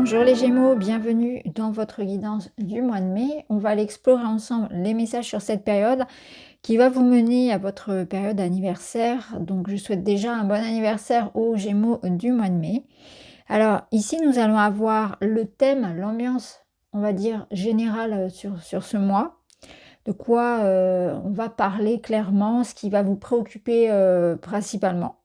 Bonjour les Gémeaux, bienvenue dans votre guidance du mois de mai. On va aller explorer ensemble les messages sur cette période qui va vous mener à votre période anniversaire. Donc je souhaite déjà un bon anniversaire aux Gémeaux du mois de mai. Alors ici nous allons avoir le thème, l'ambiance, on va dire générale sur ce mois. De quoi on va parler clairement, ce qui va vous préoccuper principalement.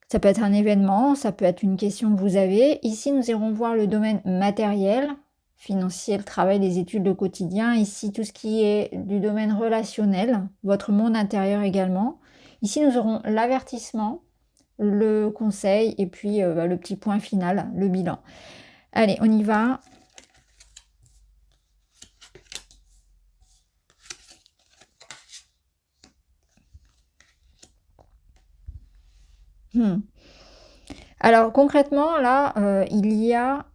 Ça peut être un événement, ça peut être une question que vous avez. Ici, nous irons voir le domaine matériel, financier, le travail, les études, le quotidien. Ici, tout ce qui est du domaine relationnel, votre monde intérieur également. Ici, nous aurons l'avertissement, le conseil et puis le petit point final, le bilan. Allez, on y va. Alors concrètement, là, il y a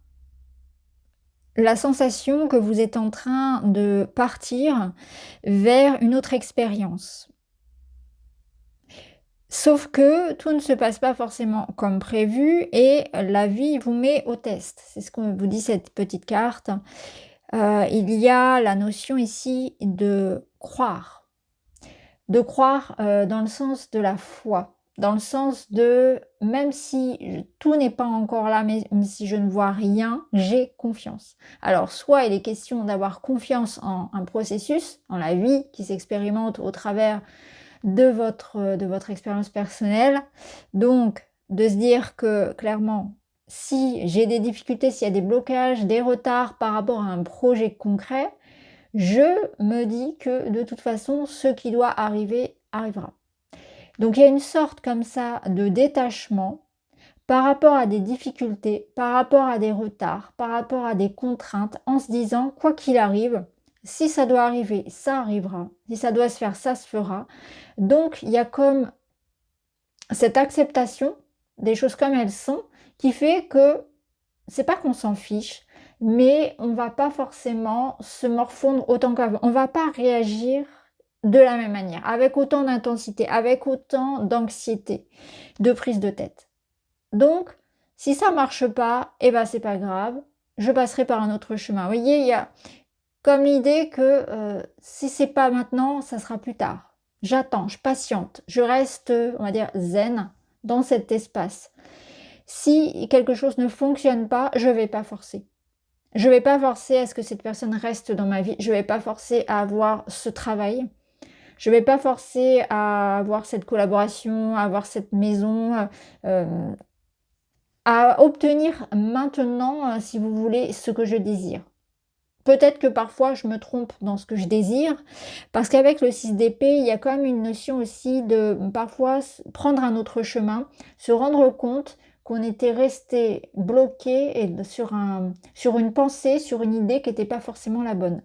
la sensation que vous êtes en train de partir vers une autre expérience. Sauf que tout ne se passe pas forcément comme prévu et la vie vous met au test. C'est ce qu'on vous dit cette petite carte. Il y a la notion ici de croire. De croire dans le sens de la foi. Dans le sens de même si tout n'est pas encore là, même si je ne vois rien, j'ai confiance. Alors soit il est question d'avoir confiance en un processus, en la vie qui s'expérimente au travers de votre expérience personnelle. Donc, de se dire que clairement, si j'ai des difficultés, s'il y a des blocages, des retards par rapport à un projet concret, je me dis que de toute façon, ce qui doit arriver, arrivera. Donc, il y a une sorte comme ça de détachement par rapport à des difficultés, par rapport à des retards, par rapport à des contraintes, en se disant, quoi qu'il arrive, si ça doit arriver, ça arrivera. Si ça doit se faire, ça se fera. Donc, il y a comme cette acceptation des choses comme elles sont qui fait que c'est pas qu'on s'en fiche, mais on va pas forcément se morfondre autant qu'avant. On va pas réagir de la même manière, avec autant d'intensité, avec autant d'anxiété, de prise de tête. Donc, si ça marche pas, eh ben c'est pas grave, je passerai par un autre chemin. Vous voyez, il y a comme l'idée que si c'est pas maintenant, ça sera plus tard. J'attends, je patiente, je reste, on va dire, zen dans cet espace. Si quelque chose ne fonctionne pas, je vais pas forcer. Je vais pas forcer à ce que cette personne reste dans ma vie. Je vais pas forcer à avoir ce travail. Je vais pas forcer à avoir cette collaboration, à avoir cette maison, à obtenir maintenant, si vous voulez, ce que je désire. Peut-être que parfois je me trompe dans ce que je désire, parce qu'avec le 6 d'épée, il y a quand même une notion aussi de parfois prendre un autre chemin, se rendre compte qu'on était resté bloqué sur une pensée, sur une idée qui n'était pas forcément la bonne.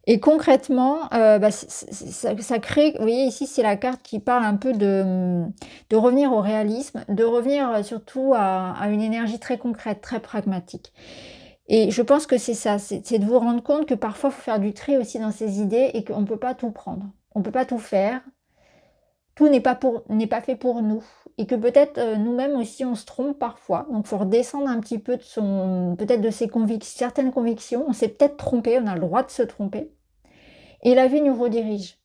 Et concrètement, ça crée, vous voyez ici c'est la carte qui parle un peu de revenir au réalisme, de revenir surtout à une énergie très concrète, très pragmatique. Et je pense que c'est ça, c'est de vous rendre compte que parfois il faut faire du tri aussi dans ses idées et qu'on ne peut pas tout prendre. On ne peut pas tout faire. Tout n'est pas fait pour nous. Et que peut-être nous-mêmes aussi on se trompe parfois. Donc il faut redescendre un petit peu peut-être de certaines convictions. On s'est peut-être trompé, on a le droit de se tromper. Et la vie nous redirige.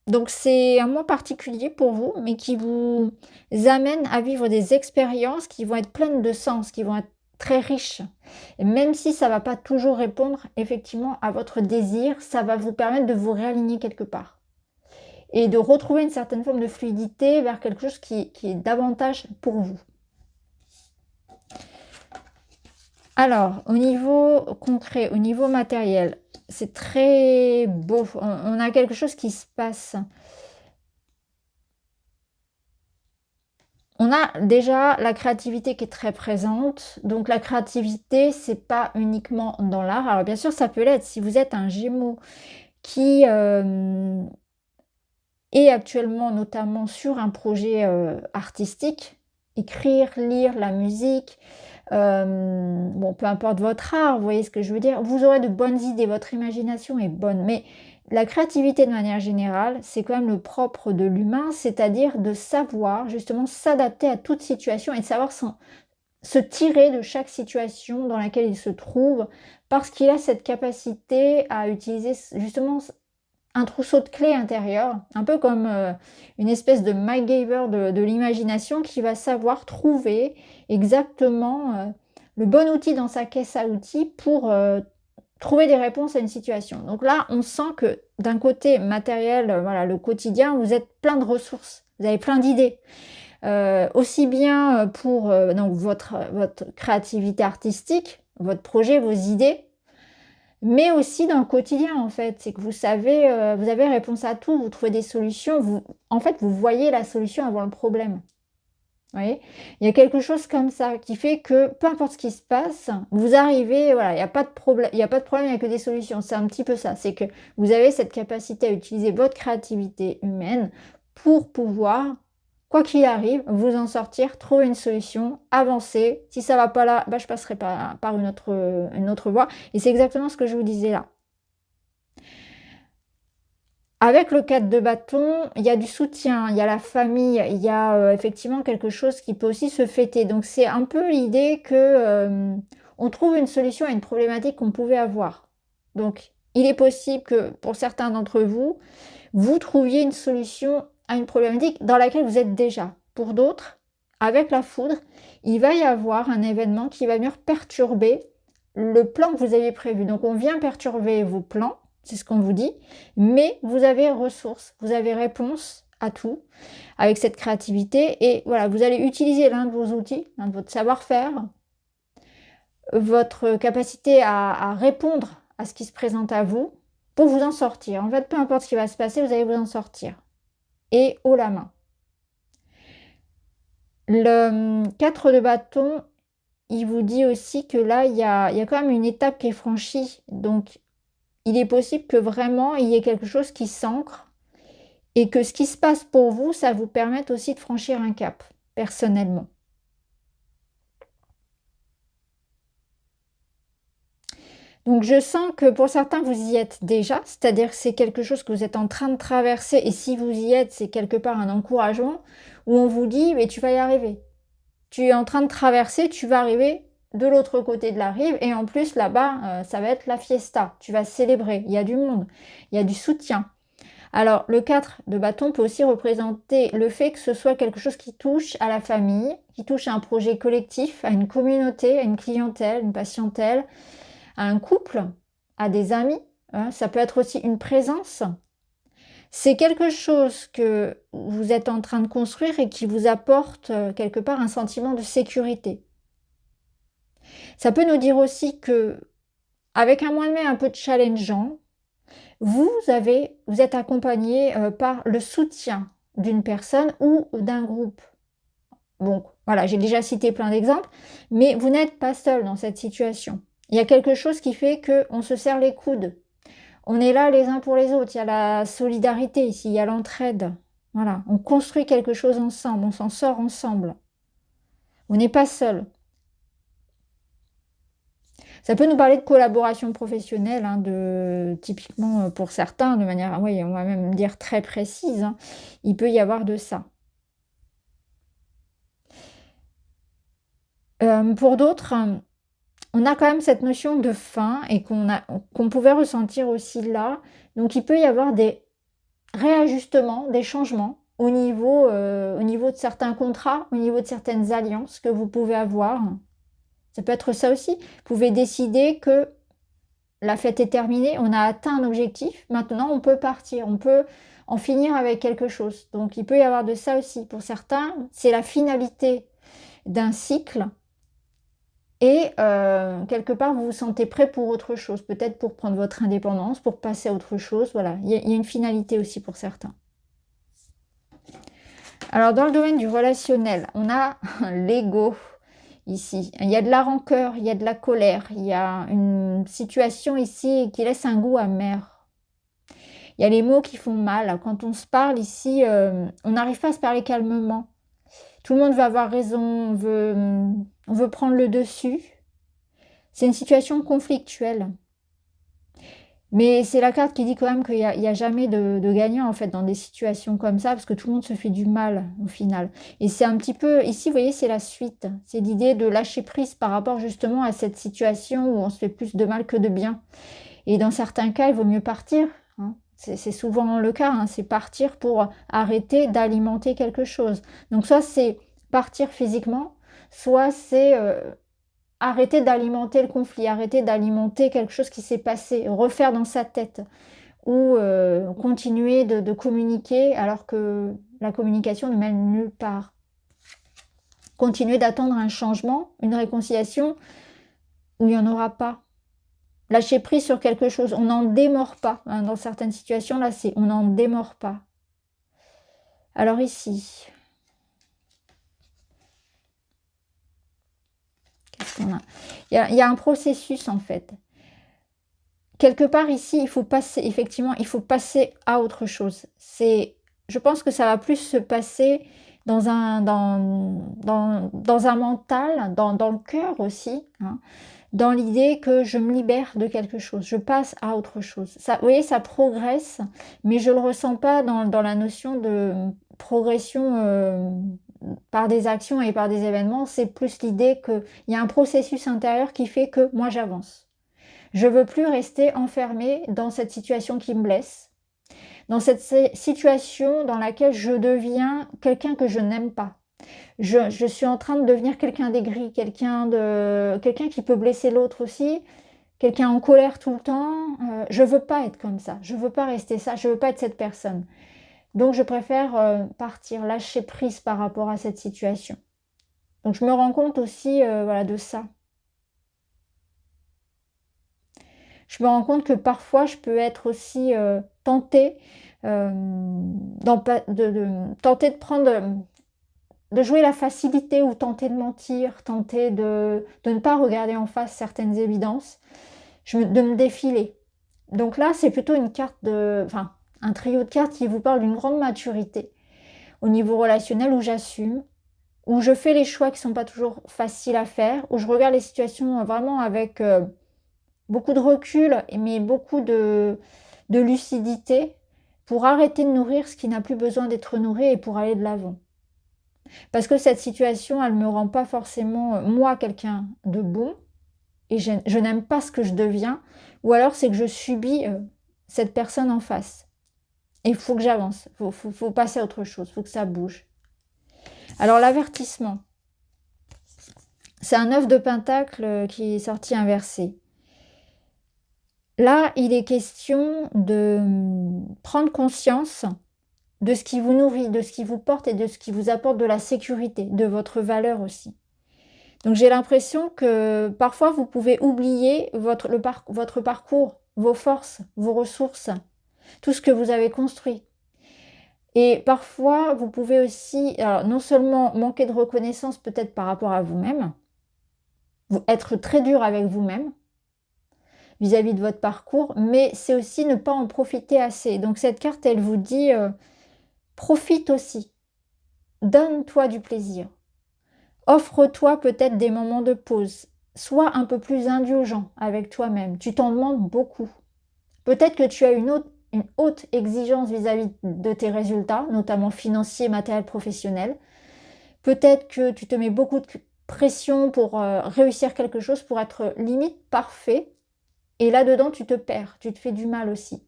Donc c'est un mois particulier pour vous, mais qui vous amène à vivre des expériences qui vont être pleines de sens, qui vont être très riches. Et même si ça ne va pas toujours répondre effectivement à votre désir, ça va vous permettre de vous réaligner quelque part. Et de retrouver une certaine forme de fluidité vers quelque chose qui est davantage pour vous. Alors, au niveau concret, au niveau matériel, c'est très beau. On a quelque chose qui se passe. On a déjà la créativité qui est très présente. Donc la créativité, c'est pas uniquement dans l'art. Alors bien sûr, ça peut l'être. Si vous êtes un Gémeaux qui est actuellement notamment sur un projet artistique, écrire, lire, la musique, bon, peu importe votre art, vous voyez ce que je veux dire, vous aurez de bonnes idées, votre imagination est bonne, mais la créativité de manière générale, c'est quand même le propre de l'humain, c'est-à-dire de savoir justement s'adapter à toute situation et de savoir se tirer de chaque situation dans laquelle il se trouve, parce qu'il a cette capacité à utiliser justement un trousseau de clés intérieur, un peu comme une espèce de MacGyver de l'imagination qui va savoir trouver exactement le bon outil dans sa caisse à outils pour trouver des réponses à une situation. Donc là, on sent que d'un côté matériel, voilà, le quotidien, vous êtes plein de ressources, vous avez plein d'idées. Aussi bien pour donc votre créativité artistique, votre projet, vos idées, mais aussi dans le quotidien en fait. C'est que vous savez, vous avez réponse à tout, vous trouvez des solutions, en fait, vous voyez la solution avant le problème. Vous voyez? Il y a quelque chose comme ça qui fait que peu importe ce qui se passe, vous arrivez, voilà, il n'y a pas de problème, il n'y a pas de problème, il n'y a que des solutions. C'est un petit peu ça. C'est que vous avez cette capacité à utiliser votre créativité humaine pour pouvoir, quoi qu'il arrive, vous en sortir, trouver une solution, avancer. Si ça ne va pas là, bah, je passerai par une autre voie. Et c'est exactement ce que je vous disais là. Avec le 4 de bâton, il y a du soutien, il y a la famille, il y a effectivement quelque chose qui peut aussi se fêter. Donc c'est un peu l'idée que on trouve une solution à une problématique qu'on pouvait avoir. Donc il est possible que pour certains d'entre vous, vous trouviez une solution à une problématique dans laquelle vous êtes déjà. Pour d'autres, avec la foudre, il va y avoir un événement qui va venir perturber le plan que vous aviez prévu. Donc on vient perturber vos plans, c'est ce qu'on vous dit, mais vous avez ressources, vous avez réponse à tout avec cette créativité et voilà, vous allez utiliser l'un de vos outils, l'un de votre savoir-faire, votre capacité à répondre à ce qui se présente à vous pour vous en sortir. En fait, peu importe ce qui va se passer, vous allez vous en sortir. Et haut la main. Le 4 de bâton, il vous dit aussi que là, il y a quand même une étape qui est franchie. Donc, il est possible que vraiment, il y ait quelque chose qui s'ancre et que ce qui se passe pour vous, ça vous permette aussi de franchir un cap, personnellement. Donc je sens que pour certains, vous y êtes déjà, c'est-à-dire que c'est quelque chose que vous êtes en train de traverser et si vous y êtes, c'est quelque part un encouragement où on vous dit mais tu vas y arriver. Tu es en train de traverser, tu vas arriver de l'autre côté de la rive et en plus là-bas, ça va être la fiesta. Tu vas célébrer, il y a du monde, il y a du soutien. Alors le 4 de bâton peut aussi représenter le fait que ce soit quelque chose qui touche à la famille, qui touche à un projet collectif, à une communauté, à une clientèle, une patientèle, à un couple, à des amis, hein, ça peut être aussi une présence. C'est quelque chose que vous êtes en train de construire et qui vous apporte quelque part un sentiment de sécurité. Ça peut nous dire aussi que, avec un mois de mai un peu challengeant, vous êtes accompagné par le soutien d'une personne ou d'un groupe. Bon, voilà, j'ai déjà cité plein d'exemples, mais vous n'êtes pas seul dans cette situation. Il y a quelque chose qui fait qu'on se serre les coudes. On est là les uns pour les autres. Il y a la solidarité ici, il y a l'entraide. Voilà, on construit quelque chose ensemble, on s'en sort ensemble. On n'est pas seul. Ça peut nous parler de collaboration professionnelle, hein, typiquement pour certains, de manière, oui, on va même dire très précise, hein. Il peut y avoir de ça. Pour d'autres, on a quand même cette notion de fin et qu'on pouvait ressentir aussi là. Donc il peut y avoir des réajustements, des changements au niveau de certains contrats, au niveau de certaines alliances que vous pouvez avoir. Ça peut être ça aussi. Vous pouvez décider que la fête est terminée, on a atteint un objectif, maintenant on peut partir, on peut en finir avec quelque chose. Donc il peut y avoir de ça aussi. Pour certains, c'est la finalité d'un cycle et quelque part vous vous sentez prêt pour autre chose, peut-être pour prendre votre indépendance, pour passer à autre chose. Voilà, il y a une finalité aussi pour certains. Alors dans le domaine du relationnel, on a l'ego ici. Il y a de la rancœur, il y a de la colère, il y a une situation ici qui laisse un goût amer. Il y a les mots qui font mal. Quand on se parle ici, on n'arrive pas à se parler calmement. Tout le monde va avoir raison, on veut prendre le dessus. C'est une situation conflictuelle. Mais c'est la carte qui dit quand même qu'il y a jamais de gagnant en fait dans des situations comme ça, parce que tout le monde se fait du mal au final. Et c'est un petit peu, ici vous voyez, c'est la suite. C'est l'idée de lâcher prise par rapport justement à cette situation où on se fait plus de mal que de bien. Et dans certains cas, il vaut mieux partir, hein. C'est souvent le cas, hein, c'est partir pour arrêter d'alimenter quelque chose. Donc soit c'est partir physiquement, soit c'est arrêter d'alimenter le conflit, arrêter d'alimenter quelque chose qui s'est passé, refaire dans sa tête, ou continuer de communiquer alors que la communication ne mène nulle part. Continuer d'attendre un changement, une réconciliation, où il n'y en aura pas. Lâcher prise sur quelque chose, on n'en démord pas, hein. Dans certaines situations, là, c'est on n'en démord pas. Alors ici, qu'est-ce qu'on a? Il y a un processus en fait. Quelque part ici, il faut passer, effectivement, il faut passer à autre chose. Je pense que ça va plus se passer dans un mental, dans le cœur aussi, hein, dans l'idée que je me libère de quelque chose, je passe à autre chose. Ça, vous voyez, ça progresse, mais je ne le ressens pas dans la notion de progression par des actions et par des événements. C'est plus l'idée qu'il y a un processus intérieur qui fait que moi j'avance. Je ne veux plus rester enfermée dans cette situation qui me blesse, dans cette situation dans laquelle je deviens quelqu'un que je n'aime pas. Je suis en train de devenir quelqu'un d'aigri, quelqu'un qui peut blesser l'autre aussi, quelqu'un en colère tout le temps. Je veux pas être comme ça, je veux pas rester ça, je veux pas être cette personne. Donc je préfère partir, lâcher prise par rapport à cette situation. Donc je me rends compte aussi voilà, de ça. Je me rends compte que parfois je peux être aussi tentée tenter de prendre, de jouer la facilité ou tenter de mentir, tenter de ne pas regarder en face certaines évidences, de me défiler. Donc là, c'est plutôt une carte enfin, un trio de cartes qui vous parle d'une grande maturité au niveau relationnel où j'assume, où je fais les choix qui ne sont pas toujours faciles à faire, où je regarde les situations vraiment avec beaucoup de recul, mais beaucoup de lucidité pour arrêter de nourrir ce qui n'a plus besoin d'être nourri et pour aller de l'avant. Parce que cette situation, elle ne me rend pas forcément, moi, quelqu'un de bon, et je n'aime pas ce que je deviens, ou alors c'est que je subis cette personne en face. Et il faut que j'avance, faut passer à autre chose, il faut que ça bouge. Alors l'avertissement, c'est un 9 de pentacle qui est sorti inversé. Là, il est question de prendre conscience de ce qui vous nourrit, de ce qui vous porte et de ce qui vous apporte de la sécurité, de votre valeur aussi. Donc j'ai l'impression que parfois vous pouvez oublier votre parcours, vos forces, vos ressources, tout ce que vous avez construit. Et parfois vous pouvez aussi, alors, non seulement manquer de reconnaissance peut-être par rapport à vous-même, être très dur avec vous-même vis-à-vis de votre parcours, mais c'est aussi ne pas en profiter assez. Donc cette carte, elle vous dit, profite aussi, donne-toi du plaisir. Offre-toi peut-être des moments de pause. Sois un peu plus indulgent avec toi-même. Tu t'en demandes beaucoup. Peut-être que tu as une haute exigence vis-à-vis de tes résultats, notamment financiers, matériels, professionnels. Peut-être que tu te mets beaucoup de pression pour réussir quelque chose, pour être limite parfait. Et là-dedans, tu te perds, tu te fais du mal aussi.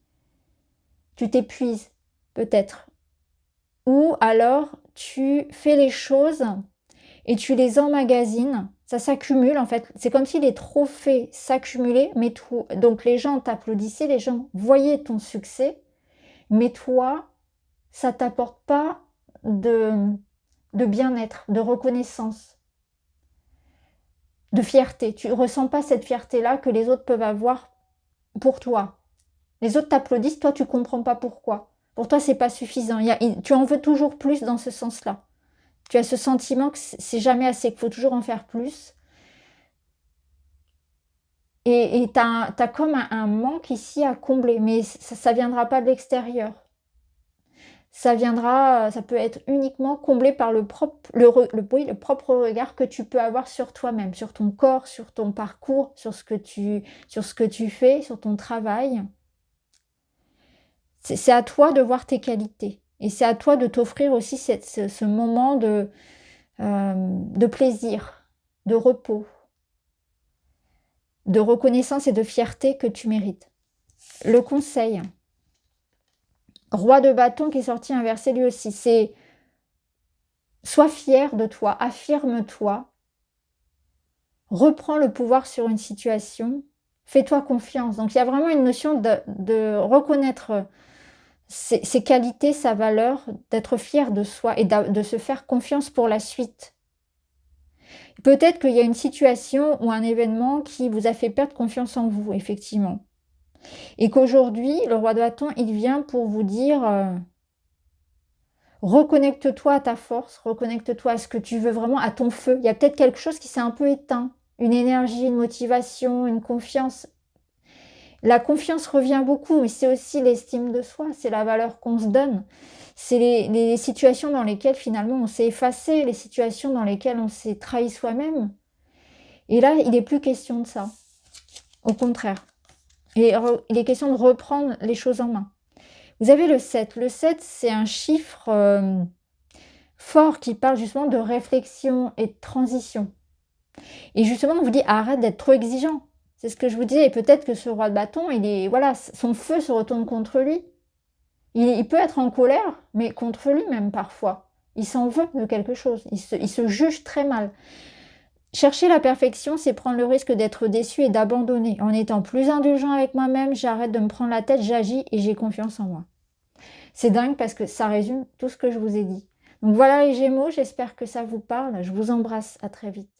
Tu t'épuises, peut-être. Ou alors, tu fais les choses et tu les emmagasines, ça s'accumule en fait. C'est comme si les trophées s'accumulaient, mais donc les gens t'applaudissaient, les gens voyaient ton succès, mais toi, ça t'apporte pas de bien-être, de reconnaissance, de fierté. Tu ressens pas cette fierté-là que les autres peuvent avoir pour toi. Les autres t'applaudissent, toi tu comprends pas pourquoi. Pour toi, c'est pas suffisant. Tu en veux toujours plus dans ce sens-là. Tu as ce sentiment que c'est jamais assez, qu'il faut toujours en faire plus. Et tu as comme un manque ici à combler, mais ça ne viendra pas de l'extérieur. Ça peut être uniquement comblé par le propre regard que tu peux avoir sur toi-même, sur ton corps, sur ton parcours, sur ce que tu fais, sur ton travail. C'est à toi de voir tes qualités et c'est à toi de t'offrir aussi ce moment de plaisir, de repos, de reconnaissance et de fierté que tu mérites. Le conseil, roi de bâton qui est sorti inversé lui aussi, c'est sois fier de toi, affirme-toi, reprends le pouvoir sur une situation, fais-toi confiance. Donc il y a vraiment une notion de reconnaître ses qualités, sa valeur, d'être fier de soi et de se faire confiance pour la suite. Peut-être qu'il y a une situation ou un événement qui vous a fait perdre confiance en vous, effectivement. Et qu'aujourd'hui, le roi de bâton, il vient pour vous dire reconnecte-toi à ta force, reconnecte-toi à ce que tu veux vraiment, à ton feu. Il y a peut-être quelque chose qui s'est un peu éteint, une énergie, une motivation, une confiance. La confiance revient beaucoup, mais c'est aussi l'estime de soi, c'est la valeur qu'on se donne. C'est les situations dans lesquelles finalement on s'est effacé, les situations dans lesquelles on s'est trahi soi-même. Et là, il n'est plus question de ça. Au contraire. Il est question de reprendre les choses en main. Vous avez le 7. Le 7, c'est un chiffre fort qui parle justement de réflexion et de transition. Et justement, on vous dit arrête d'être trop exigeant. C'est ce que je vous disais. Et peut-être que ce roi de bâton, voilà, son feu se retourne contre lui. Il peut être en colère, mais contre lui-même parfois. Il s'en veut de quelque chose. Il se juge très mal. Chercher la perfection, c'est prendre le risque d'être déçu et d'abandonner. En étant plus indulgent avec moi-même, j'arrête de me prendre la tête, j'agis et j'ai confiance en moi. C'est dingue parce que ça résume tout ce que je vous ai dit. Donc voilà les Gémeaux, j'espère que ça vous parle. Je vous embrasse, à très vite.